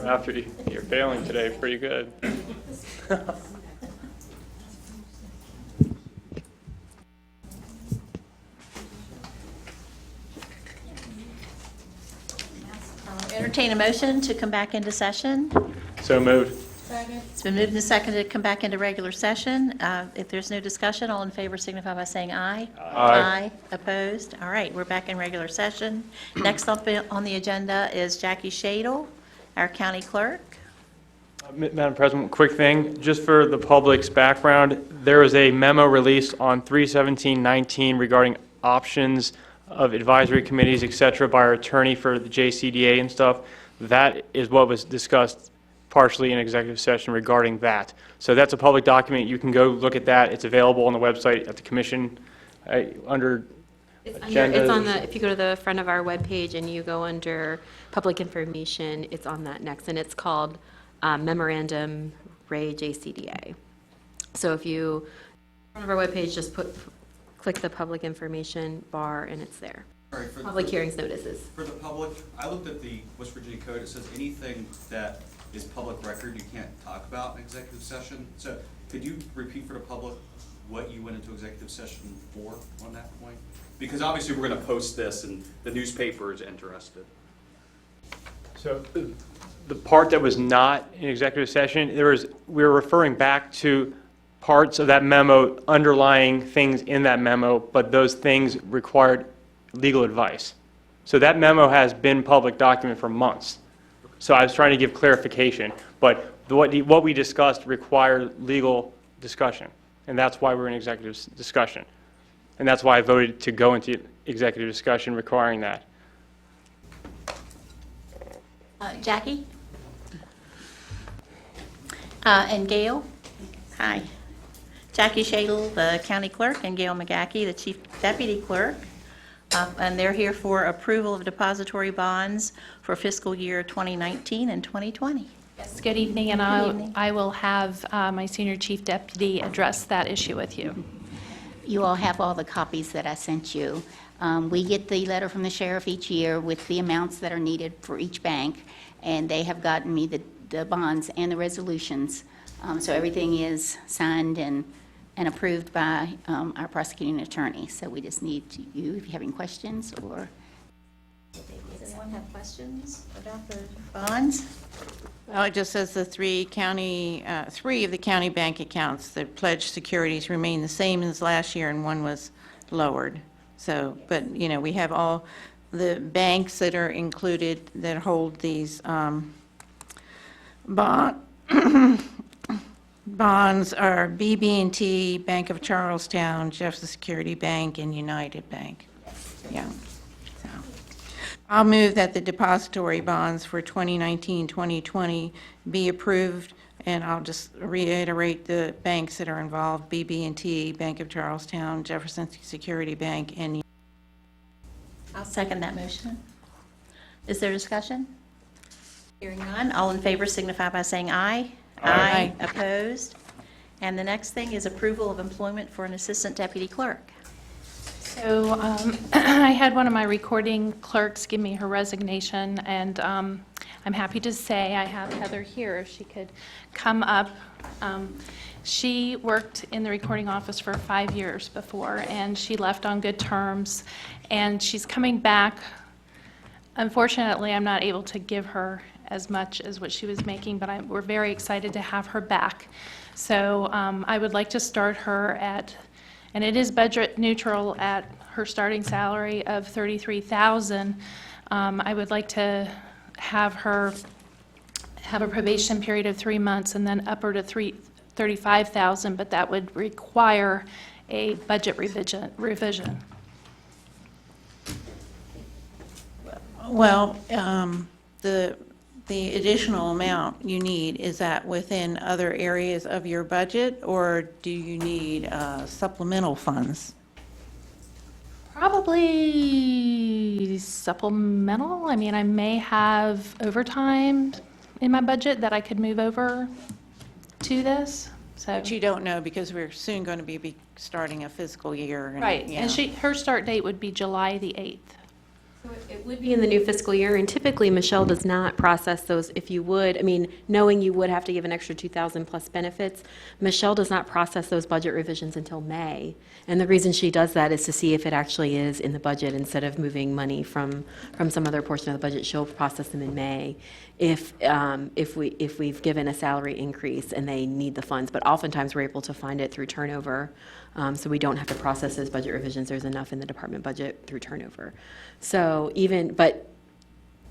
After you're failing today, pretty good. Entertain a motion to come back into session. So moved. It's been moved and seconded to come back into regular session. If there's no discussion, all in favor signify by saying aye. Aye. Opposed? All right, we're back in regular session. Next up on the agenda is Jackie Shadle, our county clerk. Madam President, quick thing, just for the public's background, there was a memo released on 3/17/19 regarding options of advisory committees, et cetera, by our attorney for the JCDA and stuff. That is what was discussed partially in executive session regarding that. So that's a public document. You can go look at that. It's available on the website at the commission under agenda. It's on the, if you go to the front of our webpage and you go under public information, it's on that next, and it's called Memorandum Ray JCDA. So if you, front of our webpage, just click the public information bar and it's there. Sorry, Public hearings notices. For the public, I looked at the West Virginia Code. It says anything that is public record you can't talk about in executive session. So could you repeat for the public what you went into executive session for on that point? Because obviously we're going to post this and the newspaper is interested. So the part that was not in executive session, we were referring back to parts of that memo, underlying things in that memo, but those things required legal advice. So that memo has been public document for months. So I was trying to give clarification, but what we discussed required legal discussion, and that's why we're in executive discussion. And that's why I voted to go into executive discussion requiring that. Jackie? And Gail? Hi. Jackie Shadle, the county clerk, and Gail McGackey, the chief deputy clerk. And they're here for approval of depository bonds for fiscal year 2019 and 2020. Yes, good evening, and I will have my senior chief deputy address that issue with you. You all have all the copies that I sent you. We get the letter from the sheriff each year with the amounts that are needed for each bank, and they have gotten me the bonds and the resolutions. So everything is signed and approved by our prosecuting attorney. So we just need you, if you have any questions or... Does anyone have questions about the bonds? Well, it just says the three of the county bank accounts, the pledged securities remain the same as last year, and one was lowered. So, but, you know, we have all the banks that are included that hold these bonds are BB&T, Bank of Charlestown, Jefferson Security Bank, and United Bank. Yeah. So I'll move that the depository bonds for 2019-2020 be approved, and I'll just reiterate the banks that are involved: BB&T, Bank of Charlestown, Jefferson Security Bank, and... I'll second that motion. Is there discussion? Hearing none, all in favor signify by saying aye. Aye. Opposed? And the next thing is approval of employment for an assistant deputy clerk. So I had one of my recording clerks give me her resignation, and I'm happy to say I have Heather here, if she could come up. She worked in the recording office for 5 years before, and she left on good terms, and she's coming back. Unfortunately, I'm not able to give her as much as what she was making, but we're very excited to have her back. So I would like to start her at, and it is budget neutral, at her starting salary of $33,000. I would like to have her have a probation period of 3 months and then up her to $35,000, but that would require a budget revision. Well, the additional amount you need, is that within other areas of your budget, or do you need supplemental funds? Probably supplemental. I mean, I may have overtime in my budget that I could move over to this. So, But you don't know, because we're soon going to be starting a fiscal year. right, yeah. and her start date would be July the 8th. It would be in the new fiscal year, and typically Michelle does not process those. If you would, I mean, knowing you would have to give an extra 2,000 plus benefits, Michelle does not process those budget revisions until May. And the reason she does that is to see if it actually is in the budget instead of moving money from some other portion of the budget. She'll process them in May if we've given a salary increase and they need the funds. But oftentimes we're able to find it through turnover. So we don't have to process those budget revisions. There's enough in the department budget through turnover. So but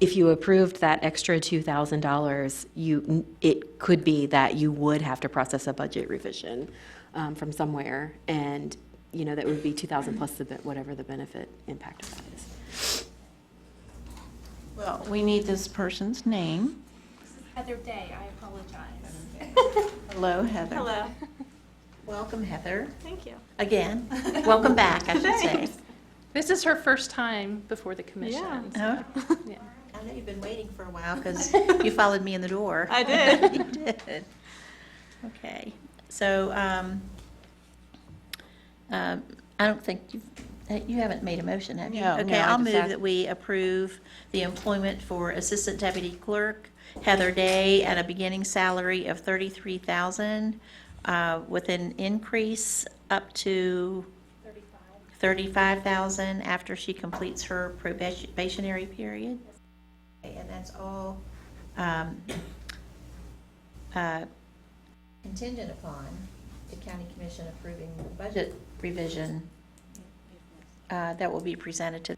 if you approved that extra $2,000, it could be that you would have to process a budget revision from somewhere, and that would be 2,000 plus whatever the benefit impact of that is. Well, we need this person's name. Heather Day, I apologize. Hello, Heather. Hello. Welcome, Heather. Thank you. Again. Welcome back, I should say. This is her first time before the commission. Oh, Yeah. I know you've been waiting for a while because you followed me in the door. I did. You did. Okay. So I don't think you haven't made a motion, have you? No, Okay, no, I I'll just move asked- that we approve the employment for Assistant Deputy Clerk Heather Day at a beginning salary of $33,000 with an increase up to $35,000 after she completes her probationary period. Okay, and that's all contingent upon the county commission approving the budget revision that will be presented to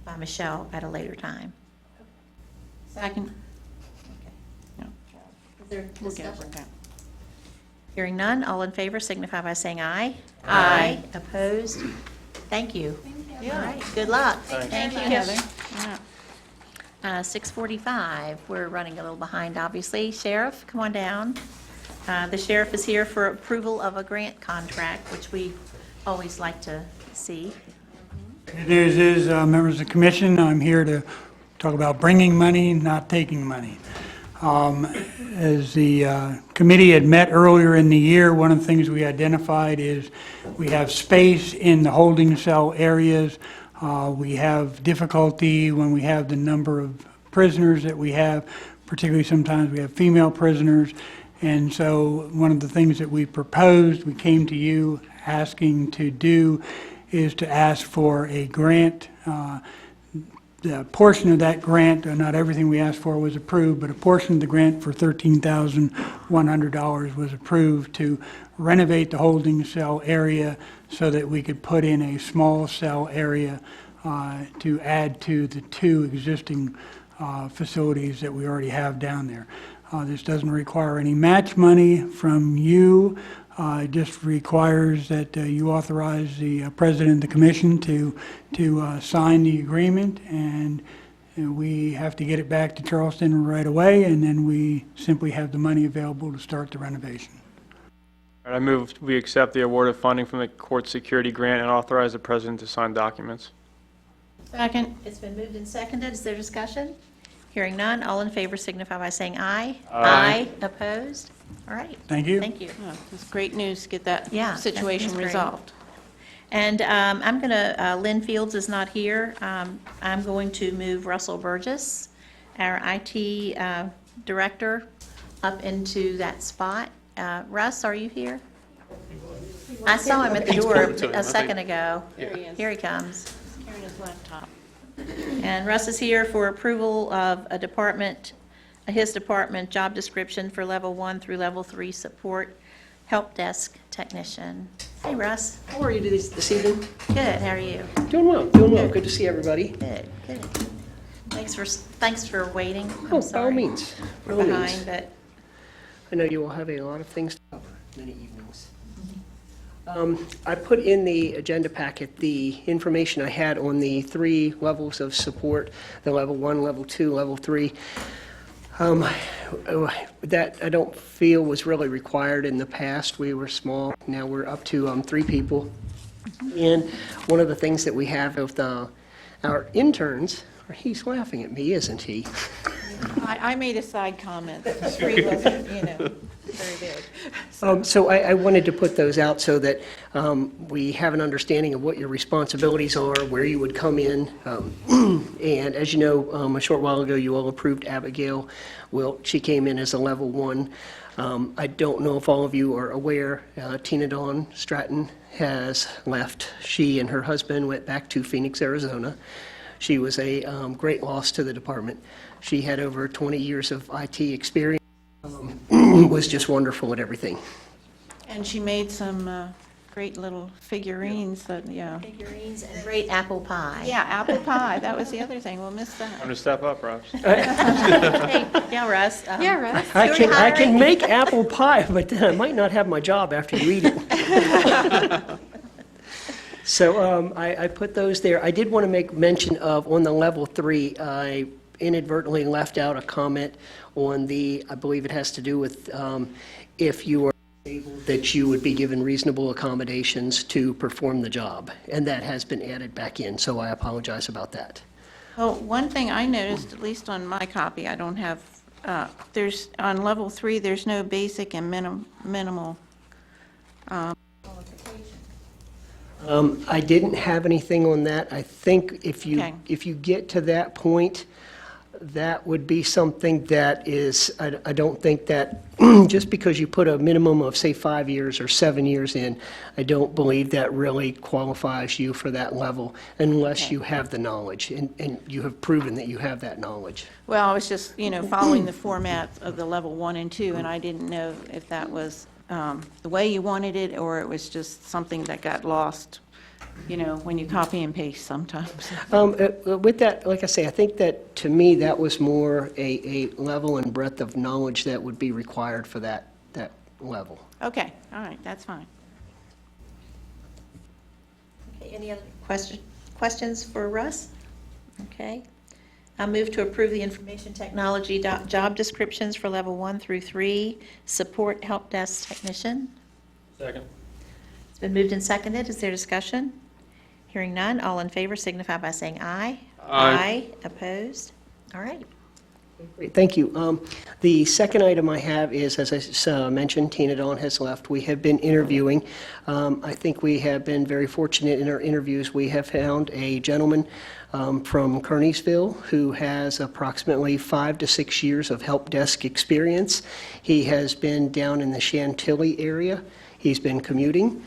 by Michelle at a later time. Second. Okay. Is there We'll get discussion? with that. Hearing none, all in favor signify by saying aye. Aye. Opposed? Thank you. Thank you. All right, good luck. Thank you, Heather. Yeah. 6:45, we're running a little behind, obviously. Sheriff, come on down. The sheriff is here for approval of a grant contract, which we always like to see. Good news is, members of the commission, I'm here to talk about bringing money, not taking money. As the committee had met earlier in the year, one of the things we identified is we have space in the holding cell areas. We have difficulty when we have the number of prisoners that we have, particularly sometimes we have female prisoners. And so one of the things that we proposed, we came to you asking to do, is to ask for a grant. The portion of that grant, not everything we asked for was approved, but a portion of the grant for $13,100 was approved to renovate the holding cell area so that we could put in a small cell area to add to the two existing facilities that we already have down there. This doesn't require any match money from you. It just requires that you authorize the president of the commission to sign the agreement, and we have to get it back to Charleston right away, and then we simply have the money available to start the renovation. All right, I move we accept the award of funding from the court security grant and authorize the president to sign documents. Second. It's been moved and seconded. Is there discussion? Hearing none, all in favor signify by saying aye. Aye. Opposed? All right. Thank you. Thank you. Oh, It's great news to get that Yeah, situation that's great. resolved. And I'm going to, Lynn Fields is not here. I'm going to move Russell Burgess, our IT director, up into that spot. Russ, are you here? I saw him at the door a second ago. Here he comes. Carrying his laptop. And Russ is here for approval of his department job description for level 1 through level 3 support help desk technician. Hey, Russ. How are you this evening? Good, how are you? Doing well, doing well. Good to see everybody. Good, good. Thanks for waiting. I'm Oh, by all sorry. means. By We're all behind, means. but I know you all have a lot of things to cover, many evenings. I put in the agenda packet the information I had on the 3 levels of support, the level 1, level 2, level 3. That I don't feel was really required in the past. We were small, now we're up to 3 people. And one of the things that we have of our interns, he's laughing at me, isn't he? I made a side comment that the 3 wasn't, very big. So I wanted to put those out so that we have an understanding of what your responsibilities are, where you would come in. And as you know, a short while ago, you all approved Abigail. Well, she came in as a level 1. I don't know if all of you are aware, Tina Dawn Stratton has left. She and her husband went back to Phoenix, Arizona. She was a great loss to the department. She had over 20 years of IT experience, was just wonderful at everything. And she made some great little figurines that, yeah. Figurines and great apple pie. Yeah, apple pie, that was the other thing, we'll miss I'm that. going to step up, Ross. Hey, yeah, Russ. Yeah, Russ. I Who are you can hiring? make apple pie, but then I might not have my job after you eat it. So I put those there. I did want to make mention of, on the level 3, I inadvertently left out a comment on the, I believe it has to do with if you are disabled, that you would be given reasonable accommodations to perform the job. And that has been added back in, so I apologize about that. Well, one thing I noticed, at least on my copy, I don't have, there's, on level 3, there's no basic and minimal. I didn't have anything on that. I think Okay. if you get to that point, that would be something that is, I don't think that, just because you put a minimum of, say, 5 years or 7 years in, I don't believe that really qualifies you for that level unless you have the knowledge, and you have proven that you have that knowledge. Well, I was just, following the format of the level 1 and 2, and I didn't know if that was the way you wanted it, or it was just something that got lost, when you copy and paste sometimes. With that, like I say, I think that, to me, that was more a level and breadth of knowledge that would be required for that level. Okay, all right, that's fine. Okay, any other questions for Russ? Okay. I move to approve the information technology job descriptions for level 1 through 3, support help desk technician. Second. It's been moved and seconded. Is there discussion? Hearing none, all in favor signify by saying aye. Aye. Opposed? All right. Great, thank you. The second item I have is, as I mentioned, Tina Dawn has left. We have been interviewing. I think we have been very fortunate in our interviews. We have found a gentleman from Kearneysville who has approximately 5 to 6 years of help desk experience. He has been down in the Chantilly area. He's been commuting.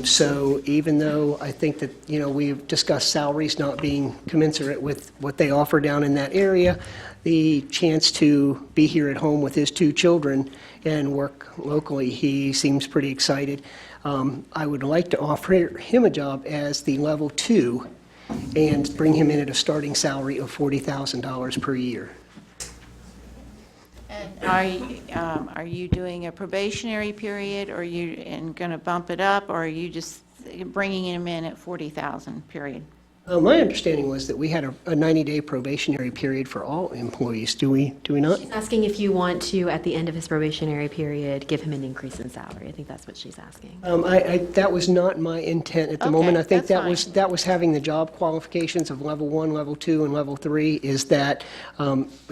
So even though I think that, we've discussed salaries not being commensurate with what they offer down in that area, the chance to be here at home with his 2 children and work locally, he seems pretty excited. I would like to offer him a job as the level 2 and bring him in at a starting salary of $40,000 per year. And are you doing a probationary period, or are you going to bump it up, or are you just bringing him in at 40,000 period? My understanding was that we had a 90-day probationary period for all employees. Do we not? She's asking if you want to, at the end of his probationary period, give him an increase in salary. I think that's what she's asking. That was not my intent at the moment. I think that's that was having the job qualifications of level 1, level 2, and level 3, is that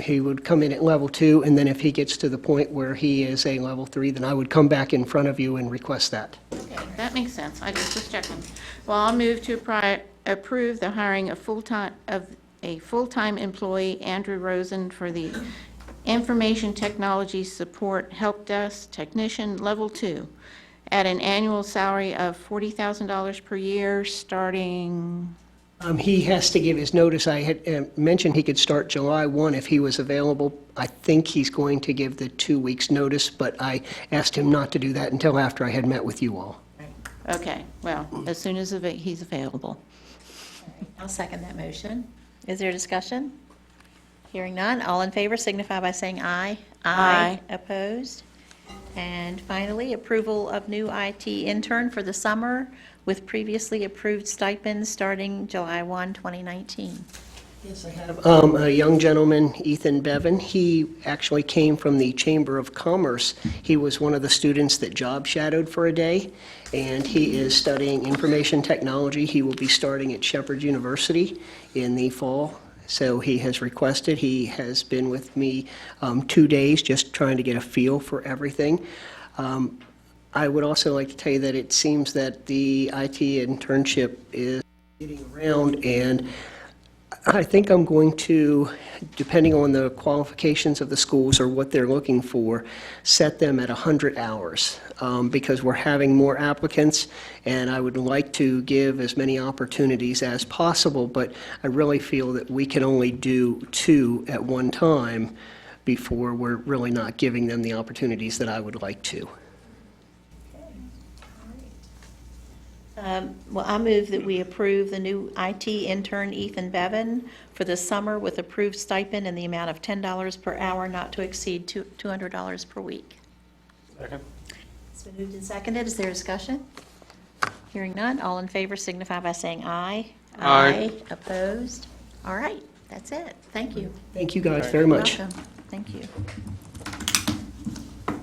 he would come in at level 2, and then if he gets to the point where he is a level 3, then I would come back in front of you and request that. Okay, that makes sense. I just was checking. Well, I'll move to approve the hiring of a full-time employee, Andrew Rosen, for the Information Technology Support Help Desk Technician, Level 2, at an annual salary of $40,000 per year, starting, He has to give his notice. I had mentioned he could start July 1 if he was available. I think he's going to give the 2 weeks' notice, but I asked him not to do that until after I had met with you all. okay, well, as soon as he's available. I'll second that motion. Is there discussion? Hearing none, all in favor signify by saying aye. Aye. Opposed? And finally, approval of new IT intern for the summer with previously approved stipends starting July 1, 2019. Yes, I have a young gentleman, Ethan Bevan. He actually came from the Chamber of Commerce. He was one of the students that job shadowed for a day, and he is studying information technology. He will be starting at Shepherd University in the fall, So he has requested, he has been with me 2 days, just trying to get a feel for everything. I would also like to tell you that it seems that the IT internship is getting around, and I think I'm going to, depending on the qualifications of the schools or what they're looking for, set them at 100 hours, because we're having more applicants, and I would like to give as many opportunities as possible, but I really feel that we can only do 2 at one time before we're really not giving them the opportunities that I would like to. Well, I move that we approve the new IT intern Ethan Bevan for the summer with approved stipend in the amount of $10 per hour, not to exceed $200 per week. Second. It's been moved and seconded. Is there discussion? Hearing none. All in favor signify by saying aye. Aye. Opposed? All right, that's it. Thank you. Thank you guys very much. Welcome. Thank you.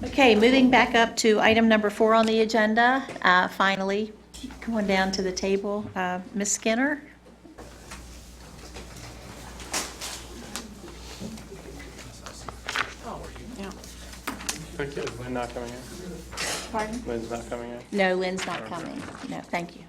Okay, moving back up to item number 4 on the agenda, finally, going down to the table, Ms. Skinner. Is Lynn not coming in? Pardon? Lynn's not coming in? No, Lynn's not coming. No, thank you.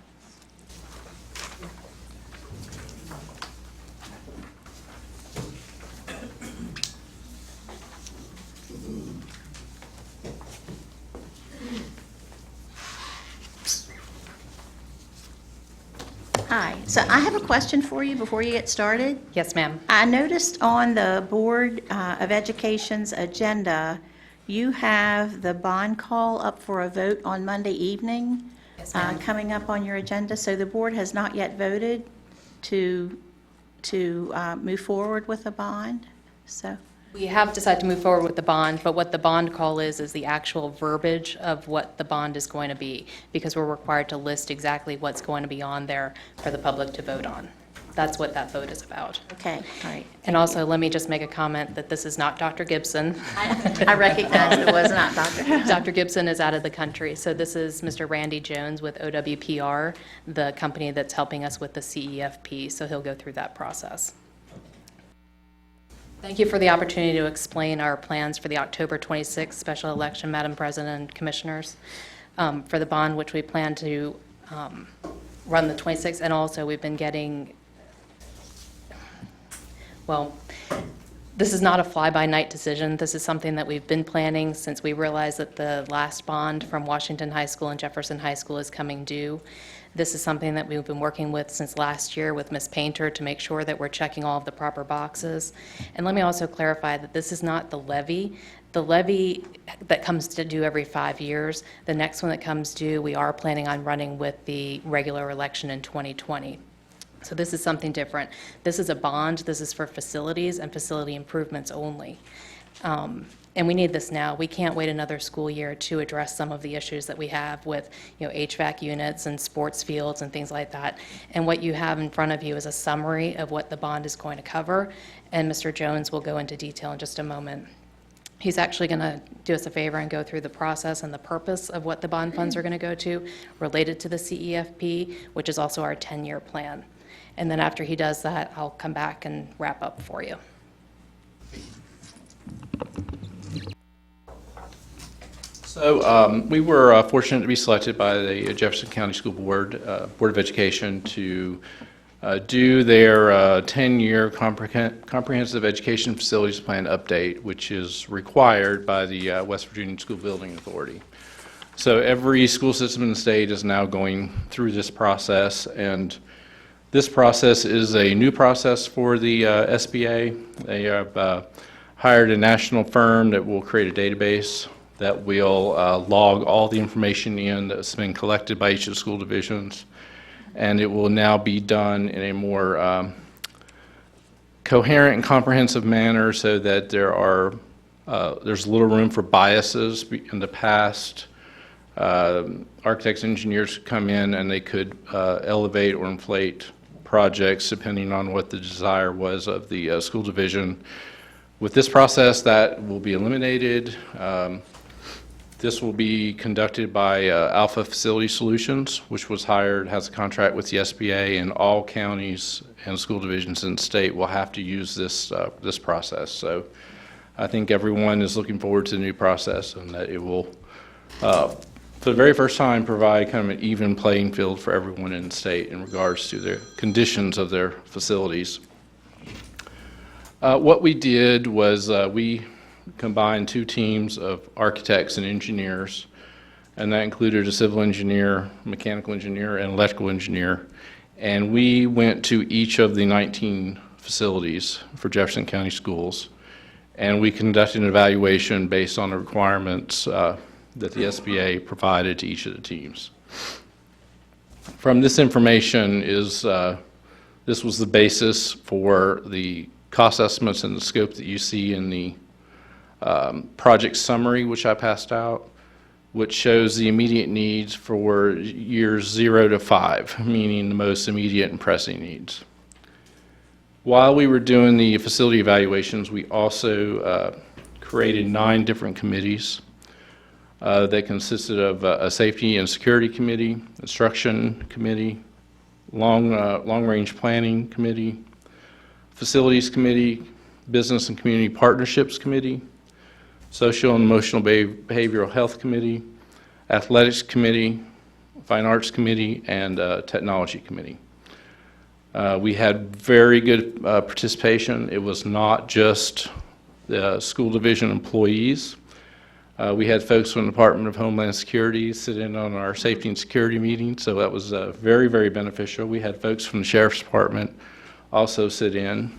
Hi, so I have a question for you before you get started. Yes, ma'am. I noticed on the Board of Education's agenda, you have the bond call up for a vote on Monday evening. Yes, ma'am. Coming up on your agenda, so the board has not yet voted to move forward with a bond, so. We have decided to move forward with the bond, but what the bond call is the actual verbiage of what the bond is going to be, because we're required to list exactly what's going to be on there for the public to vote on. That's what that vote is about. Okay, all right. And also, let me just make a comment that this is not Dr. Gibson. I recognize it was not Dr. Dr. Gibson is out of the country, so this is Mr. Randy Jones with OWPR, the company that's helping us with the CEFP, so he'll go through that process. Thank you for the opportunity to explain our plans for the October 26th special election, Madam President and Commissioners, for the bond, which we plan to run the 26th, and also we've been getting, well, this is not a fly-by-night decision. This is something that we've been planning since we realized that the last bond from Washington High School and Jefferson High School is coming due. This is something that we've been working with since last year with Ms. Painter to make sure that we're checking all of the proper boxes. And let me also clarify that this is not the levy. The levy that comes to due every 5 years, the next one that comes due, we are planning on running with the regular election in 2020. So this is something different. This is a bond. This is for facilities and facility improvements only. And we need this now. We can't wait another school year to address some of the issues that we have with, HVAC units and sports fields and things like that. And what you have in front of you is a summary of what the bond is going to cover, and Mr. Jones will go into detail in just a moment. He's actually going to do us a favor and go through the process and the purpose of what the bond funds are going to go to related to the CEFP, which is also our 10-year plan. And then after he does that, I'll come back and wrap up for you. So we were fortunate to be selected by the Jefferson County School Board of Education to do their 10-year comprehensive education facilities plan update, which is required by the West Virginia School Building Authority. So every school system in the state is now going through this process, and this process is a new process for the SBA. They have hired a national firm that will create a database that will log all the information in that's been collected by each of the school divisions, and it will now be done in a more coherent and comprehensive manner so that there's little room for biases. In the past, architects and engineers come in and they could elevate or inflate projects depending on what the desire was of the school division. With this process, that will be eliminated. This will be conducted by Alpha Facility Solutions, which was hired, has a contract with the SBA, and all counties and school divisions in the state will have to use this process. So I think everyone is looking forward to the new process, and that it will, for the very first time, provide kind of an even playing field for everyone in the state in regards to the conditions of their facilities. What we did was we combined two teams of architects and engineers, and that included a civil engineer, mechanical engineer, and electrical engineer. And we went to each of the 19 facilities for Jefferson County Schools, and we conducted an evaluation based on the requirements that the SBA provided to each of the teams. From this information this was the basis for the cost estimates and the scope that you see in the project summary, which I passed out, which shows the immediate needs for years 0 to 5, meaning the most immediate and pressing needs. While we were doing the facility evaluations, we also created 9 different committees that consisted of a safety and security committee, instruction committee, long-range planning committee, facilities committee, business and community partnerships committee, social and emotional behavioral health committee, athletics committee, fine arts committee, and technology committee. We had very good participation. It was not just the school division employees. We had folks from the Department of Homeland Security sit in on our safety and security meeting, so that was very, very beneficial. We had folks from the Sheriff's Department also sit in.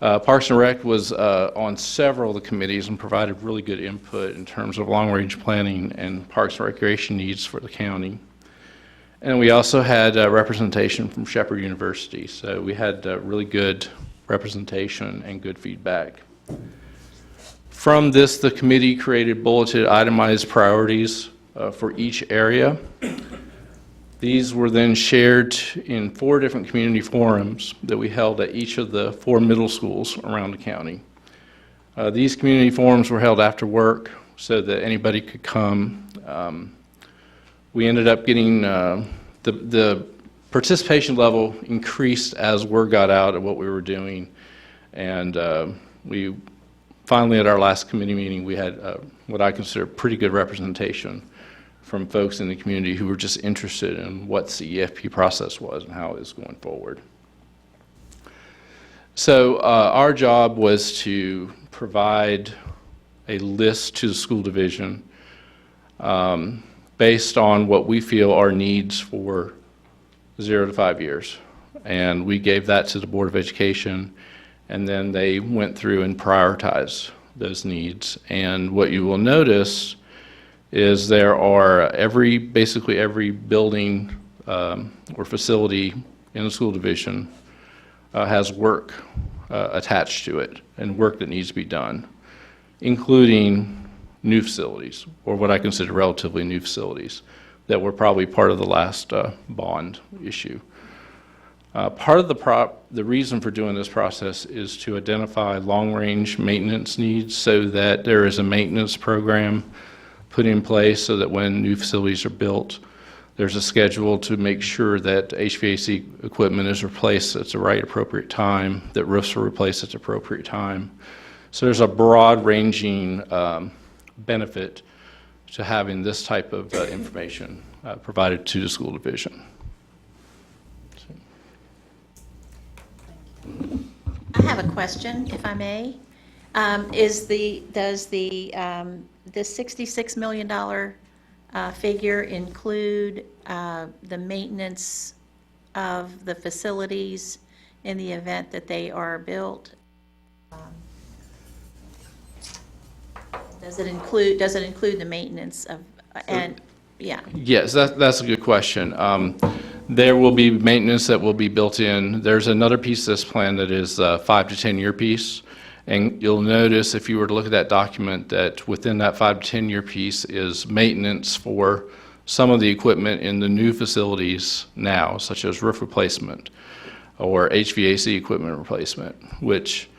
Parks and Rec was on several of the committees and provided really good input in terms of long-range planning and parks and recreation needs for the county. And we also had representation from Shepherd University, so we had really good representation and good feedback. From this, the committee created bulleted itemized priorities for each area. These were then shared in 4 different community forums that we held at each of the 4 middle schools around the county. These community forums were held after work so that anybody could come. We ended up getting the participation level increased as word got out of what we were doing, and we finally at our last committee meeting we had what I consider pretty good representation from folks in the community who were just interested in what the EFP process was and how it was going forward. So our job was to provide a list to the school division based on what we feel are needs for 0 to 5 years. And we gave that to the Board of Education, and then they went through and prioritized those needs. And what you will notice is there are basically every building or facility in the school division has work attached to it and work that needs to be done, including new facilities, or what I consider relatively new facilities that were probably part of the last bond issue. Part of the reason for doing this process is to identify long-range maintenance needs so that there is a maintenance program put in place so that when new facilities are built, there's a schedule to make sure that HVAC equipment is replaced at the right appropriate time, that roofs are replaced at the appropriate time. So there's a broad-ranging benefit to having this type of information provided to the school division. I have a question, if I may. Does the $66 million figure include the maintenance of the facilities in the event that they are built? Does it include the maintenance of, and, yeah. Yes, that's a good question. There will be maintenance that will be built in. There's another piece of this plan that is a 5 to 10 year piece. And you'll notice if you were to look at that document that within that 5 to 10 year piece is maintenance for some of the equipment in the new facilities now, such as roof replacement or HVAC equipment replacement, which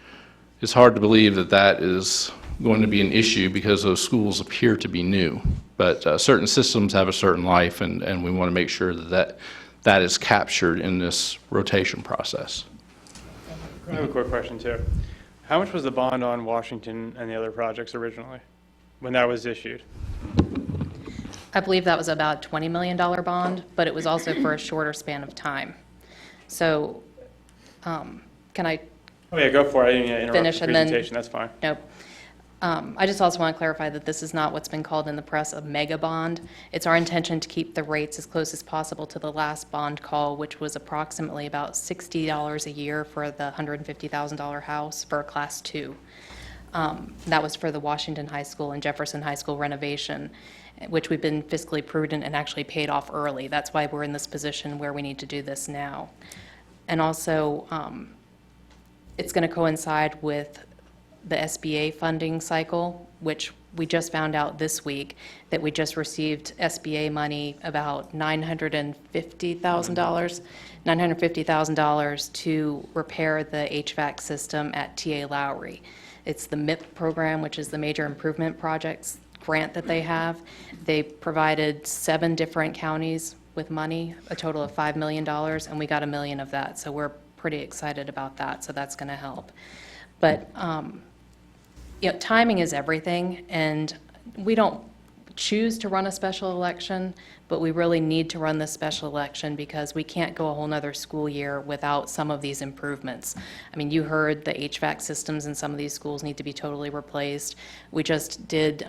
is hard to believe that that is going to be an issue because those schools appear to be new. But certain systems have a certain life, and we want to make sure that that is captured in this rotation process. I have a quick question, too. How much was the bond on Washington and the other projects originally, when that was issued? I believe that was about a $20 million bond, but it was also for a shorter span of time. So, can I Oh, yeah, go for it. I didn't interrupt finish the and then? presentation. That's fine. Nope. I just also want to clarify that this is not what's been called in the press a mega bond. It's our intention to keep the rates as close as possible to the last bond call, which was approximately about $60 a year for the $150,000 house for a Class 2. That was for the Washington High School and Jefferson High School renovation, which we've been fiscally prudent and actually paid off early. That's why we're in this position where we need to do this now. And also, it's going to coincide with the SBA funding cycle, which we just found out this week that we just received SBA money, about $950,000 to repair the HVAC system at TA Lowry. It's the MIP program, which is the Major Improvement Projects grant that they have. They provided 7 different counties with money, a total of $5 million, and we got $1 million of that. So we're pretty excited about that, so that's going to help. But timing is everything, and we don't choose to run a special election, but we really need to run this special election because we can't go a whole nother school year without some of these improvements. I mean, you heard the HVAC systems in some of these schools need to be totally replaced. We just did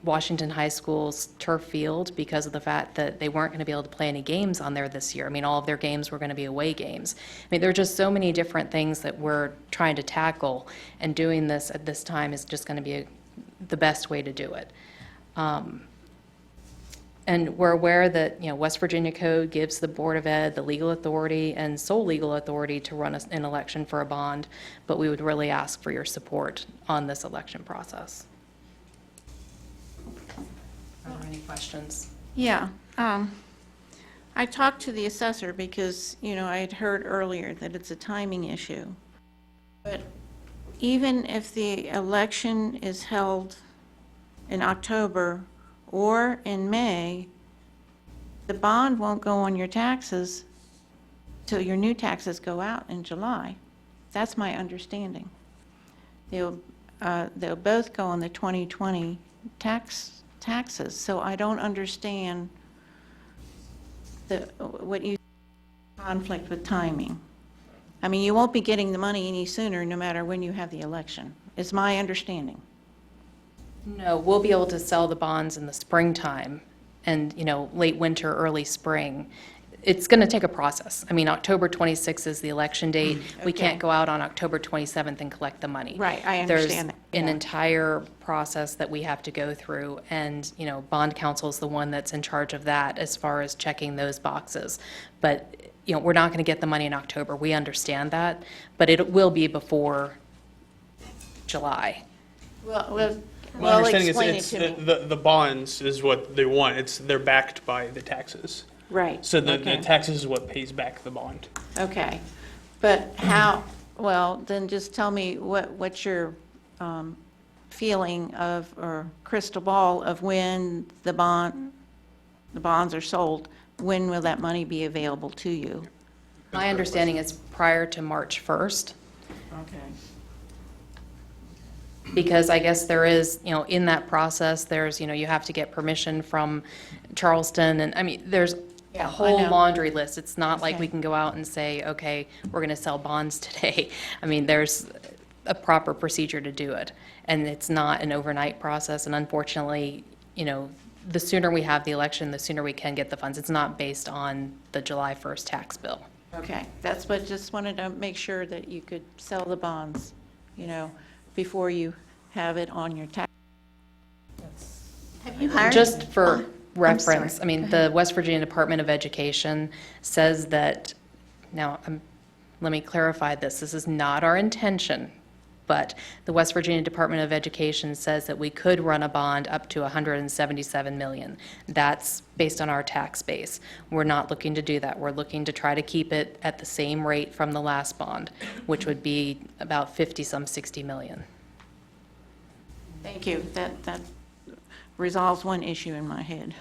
Washington High School's turf field because of the fact that they weren't going to be able to play any games on there this year. I mean, all of their games were going to be away games. I mean, there are just so many different things that we're trying to tackle, and doing this at this time is just going to be the best way to do it. And we're aware that, West Virginia Code gives the Board of Ed the legal authority and sole legal authority to run an election for a bond, but we would really ask for your support on this election process. Are there any questions? Yeah. I talked to the assessor because, I had heard earlier that it's a timing issue. But even if the election is held in October or in May, the bond won't go on your taxes till your new taxes go out in July. That's my understanding. They'll both go on the 2020 taxes, so I don't understand what you conflict with timing. I mean, you won't be getting the money any sooner, no matter when you have the election, is my understanding. No, we'll be able to sell the bonds in the springtime and, late winter, early spring. It's going to take a process. I mean, October 26th is the election date. We can't go out on October 27th and collect the money. Right, I understand that. There's an Yeah. entire process that we have to go through, and, bond counsel is the one that's in charge of that as far as checking those boxes. But, we're not going to get the money in October. We understand that, but it will be before July. My understanding is the bonds is what they want. They're backed by the taxes. Right. So the okay. taxes is what pays back the bond. Okay, but how, well, then just tell me what's your feeling of, or crystal ball of when the bonds are sold, when will that money be available to you? My understanding is prior to March 1st. Okay. Because I guess there is, in that process, there's, you have to get permission from Charleston, and, I mean, there's Yeah, a I whole know. laundry list. It's not like Okay. we can go out and say, okay, we're going to sell bonds today. I mean, there's a proper procedure to do it, and it's not an overnight process, and unfortunately, the sooner we have the election, the sooner we can get the funds. It's not based on the July 1st tax bill. Okay, that's what, just wanted to make sure that you could sell the bonds, before you have it on your tax. Have you hired? Just for I'm reference, sorry. I mean, Go the ahead. West Virginia Department of Education says that, now, let me clarify this, this is not our intention, but the West Virginia Department of Education says that we could run a bond up to $177 million. That's based on our tax base. We're not looking to do that. We're looking to try to keep it at the same rate from the last bond, which would be about 60 million. Thank you. That resolves one issue in my head.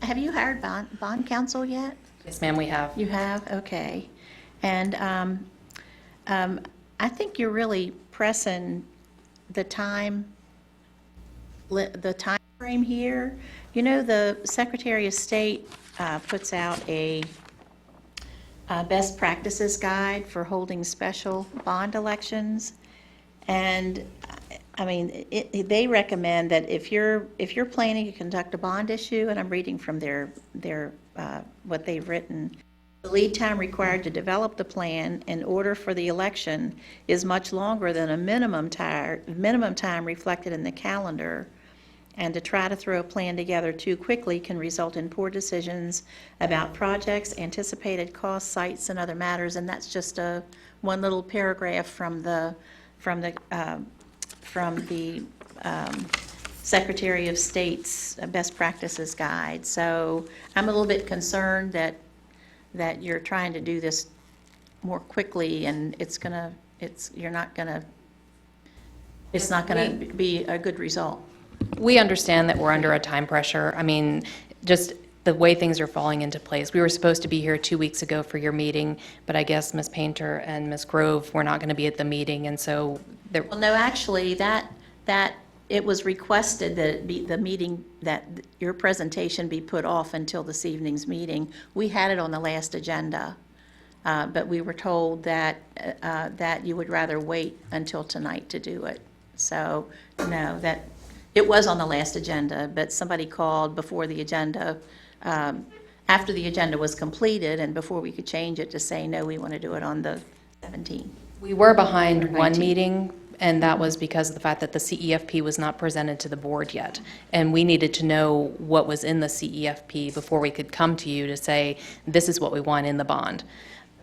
Have you hired bond counsel yet? Yes, ma'am, we have. You have? Okay. And I think you're really pressing the time frame here. You know, the Secretary of State puts out a best practices guide for holding special bond elections. And, I mean, they recommend that if you're planning to conduct a bond issue, and I'm reading from their what they've written, the lead time required to develop the plan in order for the election is much longer than a minimum time reflected in the calendar. And to try to throw a plan together too quickly can result in poor decisions about projects, anticipated costs, sites, and other matters. And that's just one little paragraph from the Secretary of State's best practices guide. So I'm a little bit concerned that you're trying to do this more quickly, and it's not gonna be a good result. We understand that we're under a time pressure. I mean, just the way things are falling into place. We were supposed to be here 2 weeks ago for your meeting, but I guess Ms. Painter and Ms. Grove were not going to be at the meeting, and so there. Well, no, actually, that it was requested that it be the meeting, that your presentation be put off until this evening's meeting. We had it on the last agenda, but we were told that you would rather wait until tonight to do it. So, no, that, it was on the last agenda, but somebody called before the agenda, after the agenda was completed and before we could change it, to say, no, we want to do it on the 17th. We were behind one 19. meeting, and that was because of the fact that the CEFP was not presented to the board yet. And we needed to know what was in the CEFP before we could come to you to say, this is what we want in the bond.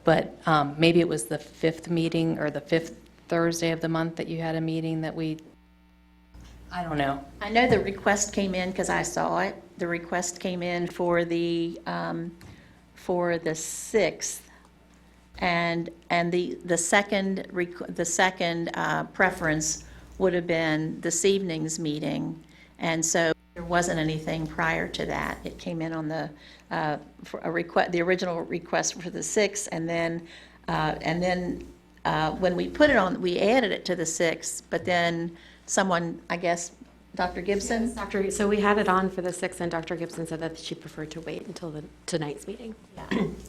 But maybe it was the 5th meeting or the 5th Thursday of the month that you had a meeting that I don't know. I know the request came in because I saw it. The request came in for the 6th, and the second preference would have been this evening's meeting, and so there wasn't anything prior to that. It came in on the the original request for the 6th, and then when we put it on, we added it to the 6th, but then someone, I guess, Dr. Gibson? So we had it on for the 6th, and Dr. Gibson said that she preferred to wait until tonight's meeting.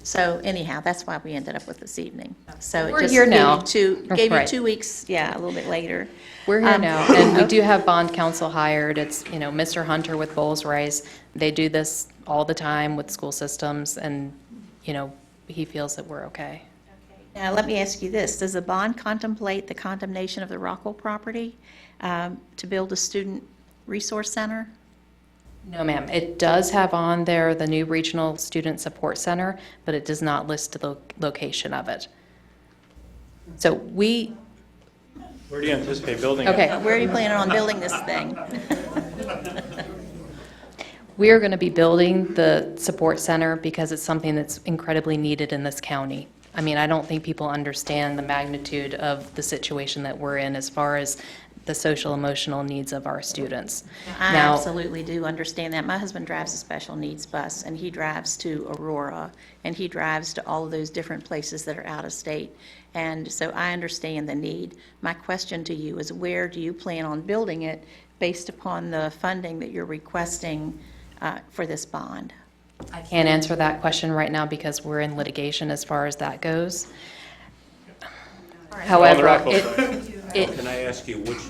So anyhow, that's why we ended up with this evening. So it We're just here gave now. Gave you Right. 2 weeks, yeah, a little bit later. We're here now, and we do have bond counsel hired. It's, Mr. Hunter with Bowles Rice. They do this all the time with school systems, and, he feels that we're okay. Now, let me ask you this. Does the bond contemplate the condemnation of the Rockwell property to build a student resource center? No, ma'am. It does have on there the new Regional Student Support Center, but it does not list the location of it. So Where do you anticipate building it? okay, Where are you planning on building this thing? we are going to be building the support center because it's something that's incredibly needed in this county. I mean, I don't think people understand the magnitude of the situation that we're in as far as the social emotional needs of our students. I Now, absolutely do understand that. My husband drives a special needs bus, and he drives to Aurora, and he drives to all of those different places that are out of state. And so I understand the need. My question to you is, where do you plan on building it based upon the funding that you're requesting for this bond? I can't answer that question right now because we're in litigation as far as that goes. However, Can I ask you, which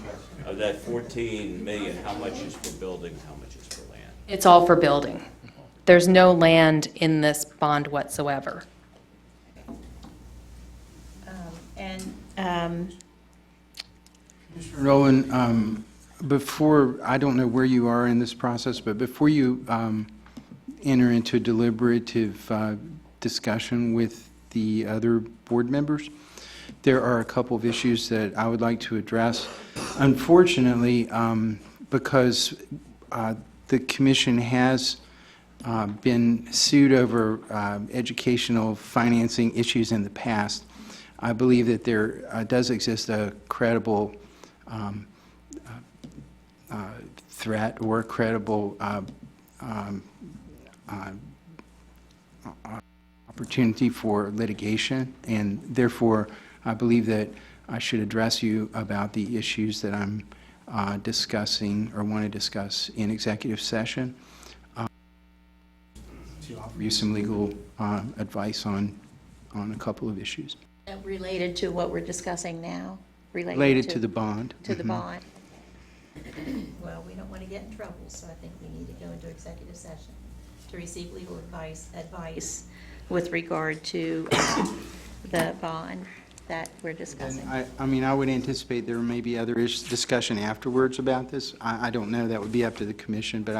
of that 14 million, how much is for building, how much is for land? it's all for building. There's no land in this bond whatsoever. And Mr. Nolan, before, I don't know where you are in this process, but before you enter into a deliberative discussion with the other board members, there are a couple of issues that I would like to address. Unfortunately, because the commission has been sued over educational financing issues in the past, I believe that there does exist a credible threat or credible opportunity for litigation, and therefore, I believe that I should address you about the issues that I'm discussing or want to discuss in executive session, to offer you some legal advice on a couple of issues. Related to what we're discussing now? Related to the bond. To the bond? Well, we don't want to get in trouble, so I think we need to go into executive session to receive legal advice with regard to the bond that we're discussing. I mean, I would anticipate there may be other discussion afterwards about this. I don't know, that would be up to the commission, but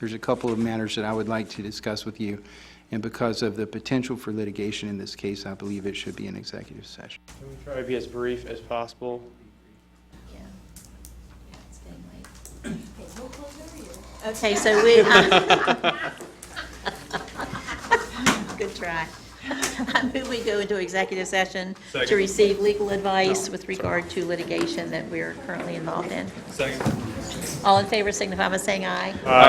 there's a couple of matters that I would like to discuss with you. And because of the potential for litigation in this case, I believe it should be an executive session. Can we try to be as brief as possible? Yeah. Yeah, it's getting late. Okay, so we, good try. I move we go into executive session to receive legal advice with regard to litigation that we are currently involved in. Second. All in favor signify by saying aye.